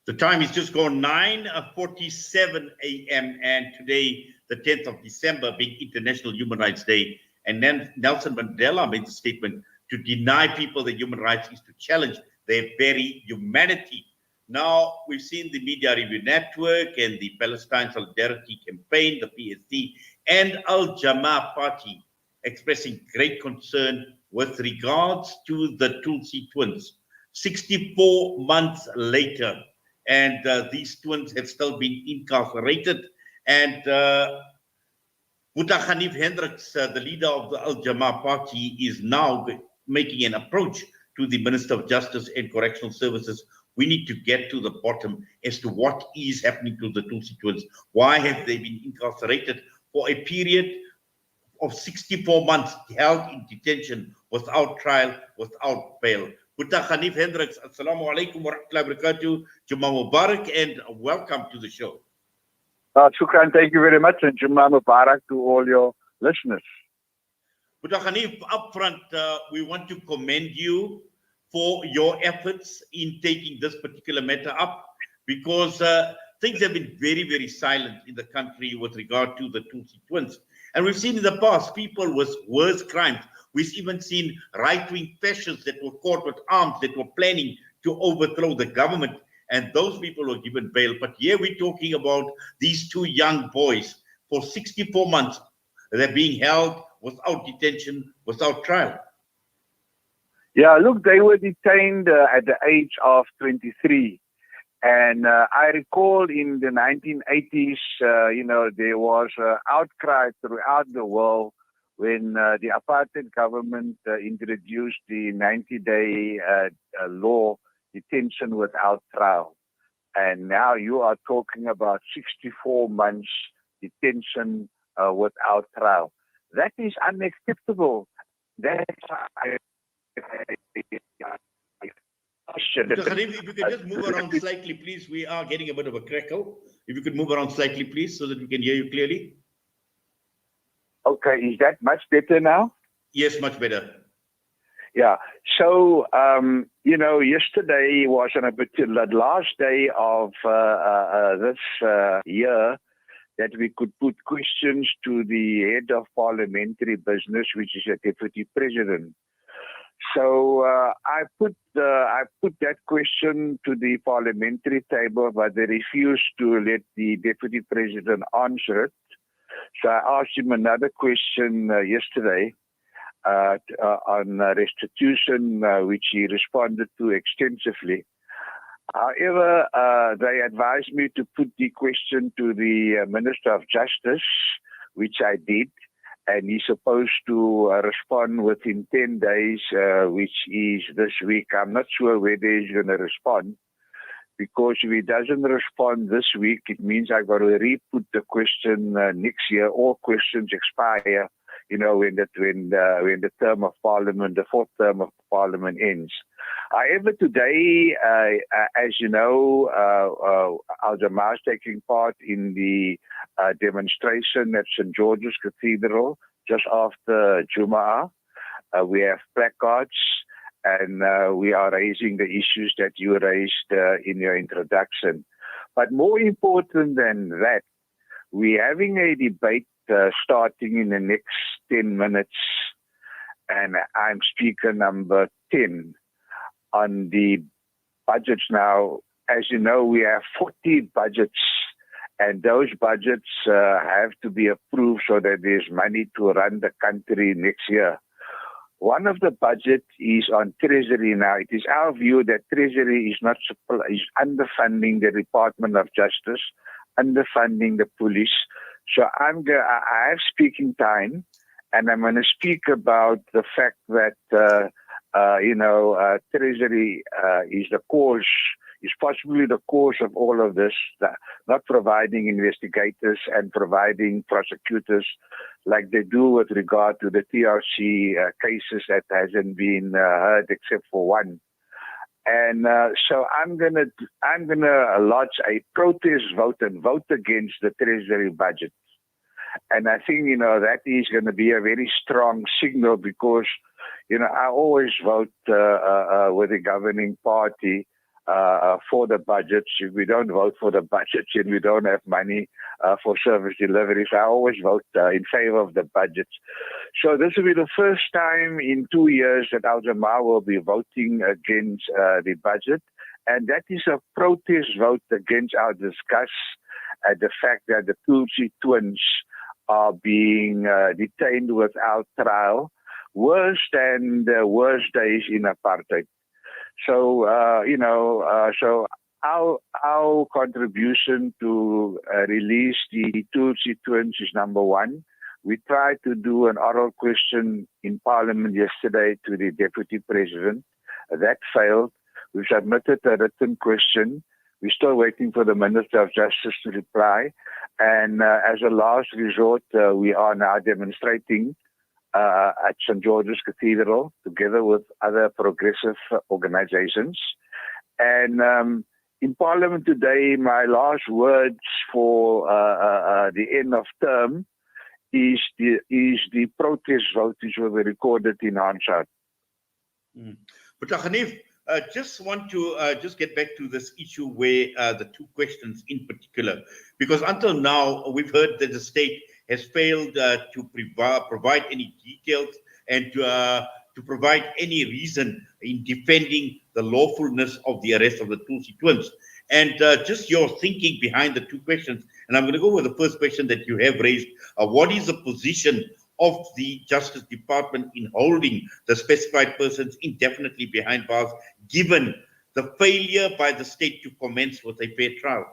The time is just gone 9:47 a.m. and today, the 10th of December, being International Human Rights Day. And then Nelson Mandela made the statement, to deny people their human rights is to challenge their very humanity. Now, we've seen the Media Review Network and the Palestine Solidarity Campaign, the PSD, and Al Jama-ah Party expressing great concern with regards to the Thulsie twins. 64 months later, and these twins have still been incarcerated. And Ganief Hendricks, the leader of the Al Jama-ah Party, is now making an approach to the Minister of Justice and Correctional Services. We need to get to the bottom as to what is happening to the Thulsie twins. Why have they been incarcerated for a period of 64 months, held in detention without trial, without bail? Ganief Hendricks, Assalamu alaikum wa rahmatullahi wa barakatuh, Juma Mubarak, and welcome to the show. Shukran, thank you very much, and Juma Mubarak to all your listeners. Ganief, up front, we want to commend you for your efforts in taking this particular matter up, because things have been very, very silent in the country with regard to the Thulsie twins. And we've seen in the past people with worse crimes. We've even seen right-wing fascists that were caught with arms, that were planning to overthrow the government, and those people were given bail. But here we're talking about these two young boys for 64 months. They're being held without detention, without trial. Yeah, look, they were detained at the age of 23. And I recall in the 1980s, there was an outcry throughout the world when the apartheid government introduced the 90-day law, detention without trial. And now you are talking about 64 months detention without trial. That is unacceptable. That's Ganief, if you could just move around slightly, please. We are getting a bit of a crackle. If you could move around slightly, please, so that we can hear you clearly. Okay, is that much better now? Yes, much better. Yeah. So, yesterday was the last day of this year that we could put questions to the head of parliamentary business, which is a deputy president. So I put that question to the parliamentary table, but they refused to let the deputy president answer it. So I asked him another question yesterday on restitution, which he responded to extensively. However, they advised me to put the question to the Minister of Justice, which I did. And he's supposed to respond within 10 days, which is this week. I'm not sure whether he's going to respond, because if he doesn't respond this week, it means I've got to re-put the question next year. All questions expire, when the term of Parliament, the fourth term of Parliament ends. However, today, as you know, Al Jama-ah is taking part in the demonstration at St. George's Cathedral just after Jama-ah. We have placards, and we are raising the issues that you raised in your introduction. But more important than that, we're having a debate starting in the next 10 minutes, and I'm speaker number 10 on the budgets now. As you know, we have 40 budgets, and those budgets have to be approved so that there's money to run the country next year. One of the budgets is on Treasury now. It is our view that Treasury is underfunding the Department of Justice, underfunding the police. So I have speaking time, and I'm going to speak about the fact that Treasury is the cause, is possibly the cause of all of this, not providing investigators and providing prosecutors like they do with regard to the TRC cases that hasn't been heard except for one. And so I'm gonna lodge a protest vote and vote against the Treasury budget. And I think, that is going to be a very strong signal, because, I always vote with the governing party for the budgets. If we don't vote for the budgets, then we don't have money for service delivery. So I always vote in favor of the budgets. So this will be the first time in 2 years that Al Jama-ah will be voting against the budget. And that is a protest vote against our disgust at the fact that the Thulsie twins are being detained without trial, worse than the worst days in apartheid. So, so our contribution to release the Thulsie twins is number one. We tried to do an oral question in Parliament yesterday to the Deputy President. That failed. We submitted a written question. We're still waiting for the Minister of Justice to reply. And as a last resort, we are now demonstrating at St. George's Cathedral together with other progressive organizations. And in Parliament today, my last words for the end of term is the protest vote which will be recorded in Hansard. But Ganief, just want to just get back to this issue where the two questions in particular, because until now we've heard that the state has failed to provide any details and to provide any reason in defending the lawfulness of the arrest of the Thulsie twins. And just your thinking behind the two questions. And I'm going to go with the first question that you have raised. What is the position of the Justice Department in holding the specified persons indefinitely behind bars, given the failure by the state to commence with a fair trial?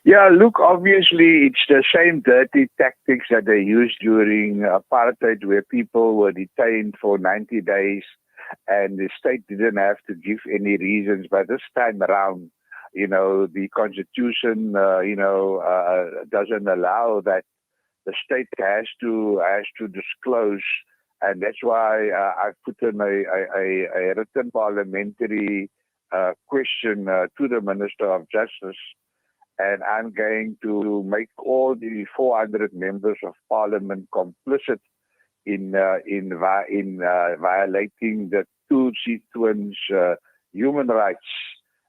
Yeah, look, obviously it's the same dirty tactics that they used during apartheid, where people were detained for 90 days and the state didn't have to give any reasons. But this time around, the Constitution, doesn't allow that. The state has to disclose, and that's why I put in a written parliamentary question to the Minister of Justice, and I'm going to make all the 400 members of Parliament complicit in violating the Thulsie twins' human rights.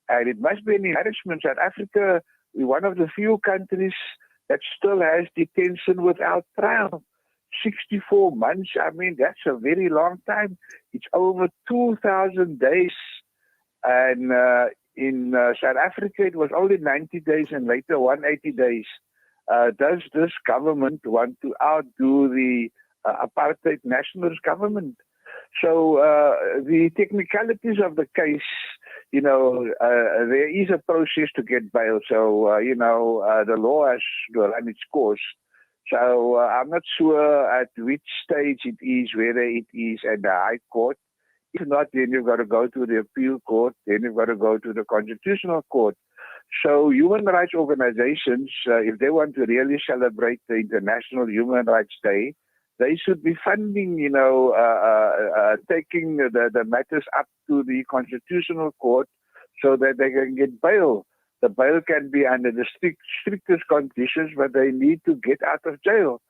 And it must be an embarrassment. South Africa is one of the few countries that still has detention without trial. 64 months, I mean, that's a very long time. It's over 2,000 days. And in South Africa, it was only 90 days and later 180 days. Does this government want to outdo the apartheid nationalist government? So the technicalities of the case, there is a process to get bail. So, the law has to run its course. So I'm not sure at which stage it is, whether it is at the High Court. If not, then you've got to go to the Appeal Court. Then you've got to go to the Constitutional Court. So human rights organizations, if they want to really celebrate the International Human Rights Day, they should be funding, taking the matters up to the Constitutional Court so that they can get bail. The bail can be under the strictest conditions, but they need to get out of jail.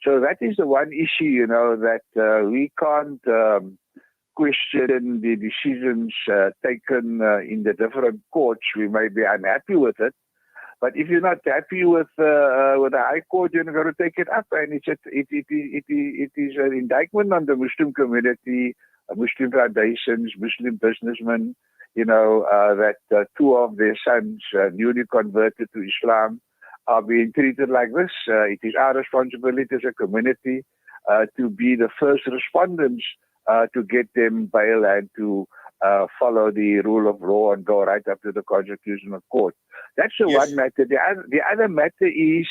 So that is the one issue, that we can't question the decisions taken in the different courts. We may be unhappy with it, but if you're not happy with the High Court, you're going to take it up, and it is an indictment on the Muslim community, Muslim foundations, Muslim businessmen. That two of their sons, newly converted to Islam, are being treated like this. It is our responsibility as a community to be the first respondents to get them bail and to follow the rule of law and go right up to the Constitutional Court. That's the one matter. The other matter is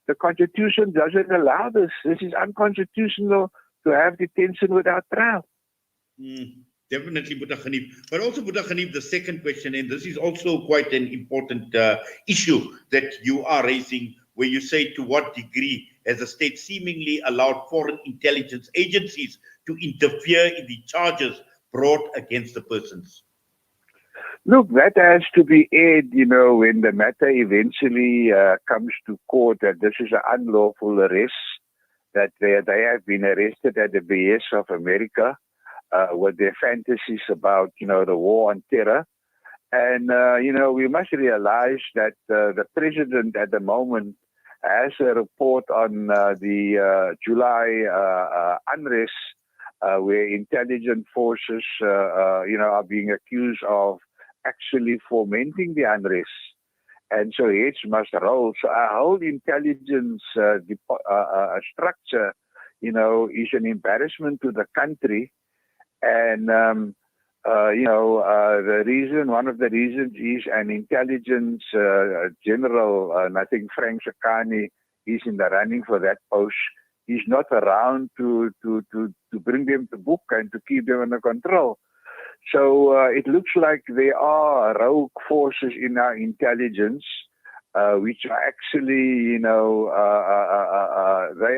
the Constitution doesn't allow this. This is unconstitutional to have detention without trial. Definitely, Boeta Ganief. But also, Boeta Ganief, the second question, and this is also quite an important issue that you are raising, where you say to what degree has the state seemingly allowed foreign intelligence agencies to interfere in the charges brought against the persons? Look, that has to be aired, when the matter eventually comes to court, that this is an unlawful arrest, that they have been arrested at the behest of America with their fantasies about, the war on terror. And, we must realize that the president at the moment has a report on the July unrest, where intelligence forces, are being accused of actually fomenting the unrest. And so heads must roll. So our whole intelligence structure, is an embarrassment to the country. And, one of the reasons is an intelligence general, and I think Frank Sakani is in the running for that post. He's not around to bring them to book and to keep them under control. So it looks like there are rogue forces in our intelligence, which are actually, they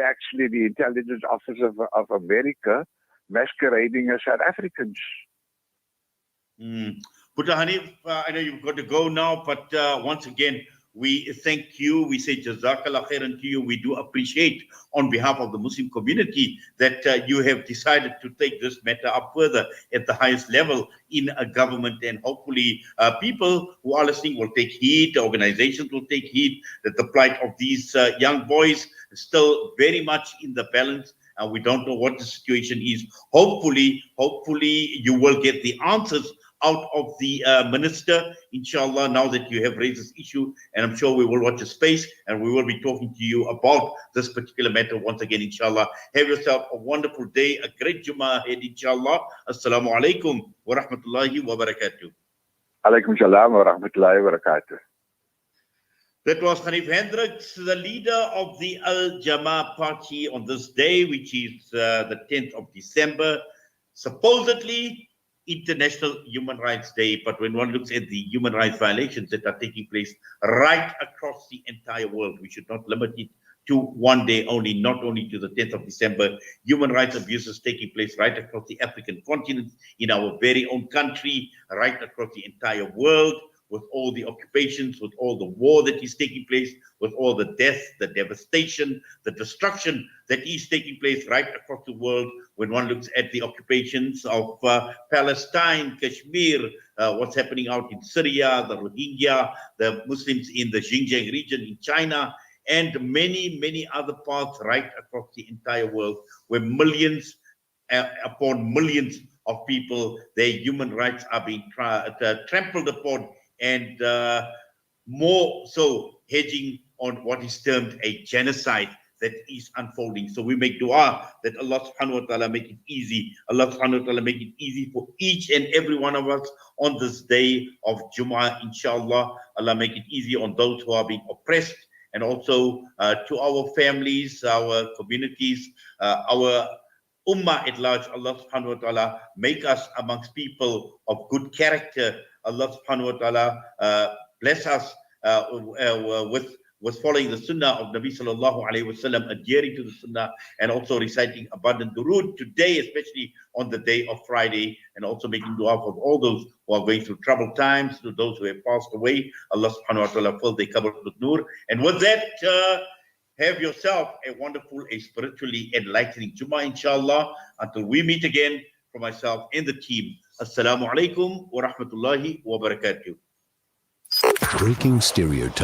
actually the intelligence office of America masquerading as South Africans. Putra Hanif, I know you've got to go now, but once again, we thank you. We say Jazakallah khairan to you. We do appreciate on behalf of the Muslim community that you have decided to take this matter up further at the highest level in a government, and hopefully people who are listening will take heed, organizations will take heed that the plight of these young boys is still very much in the balance. And we don't know what the situation is. Hopefully you will get the answers out of the minister, inshallah, now that you have raised this issue. And I'm sure we will watch a space and we will be talking to you about this particular matter once again, inshallah. Have yourself a wonderful day, a great Juma ahead, inshallah. Assalamu alaikum wa rahmatullahi wa barakatuh. Alaikum salam wa rahmatullahi wa barakatuh. That was Ganief Hendricks, the leader of the Jama-ah party on this day, which is the 10th of December, supposedly International Human Rights Day. But when one looks at the human rights violations that are taking place right across the entire world, we should not limit it to one day only, not only to the 10th of December. Human rights abuses taking place right across the African continent, in our very own country, right across the entire world, with all the occupations, with all the war that is taking place, with all the death, the devastation, the destruction that is taking place right across the world. When one looks at the occupations of Palestine, Kashmir, what's happening out in Syria, the Rohingya, the Muslims in the Xinjiang region in China, and many, many other parts right across the entire world, where millions upon millions of people, their human rights are being trampled upon, and more so hedging on what is termed a genocide that is unfolding. So we make dua that Allah subhanahu wa ta'ala make it easy. Allah subhanahu wa ta'ala make it easy for each and every one of us on this day of Jum'ah, inshallah. Allah make it easy on those who are being oppressed, and also to our families, our communities, our ummah at large. Allah subhanahu wa ta'ala make us amongst people of good character. Allah subhanahu wa ta'ala bless us with following the sunnah of Nabi sallallahu alayhi wa sallam, adhering to the sunnah, and also reciting abundant durood today, especially on the day of Friday, and also making dua for all those who are going through troubled times, to those who have passed away. Allah subhanahu wa ta'ala fill their qabr with nur. And with that, have yourself a wonderful, a spiritually enlightening Jummah, inshallah. Until we meet again, for myself and the team, Assalamu alaikum wa rahmatullahi wa barakatuh. Breaking stereotypes.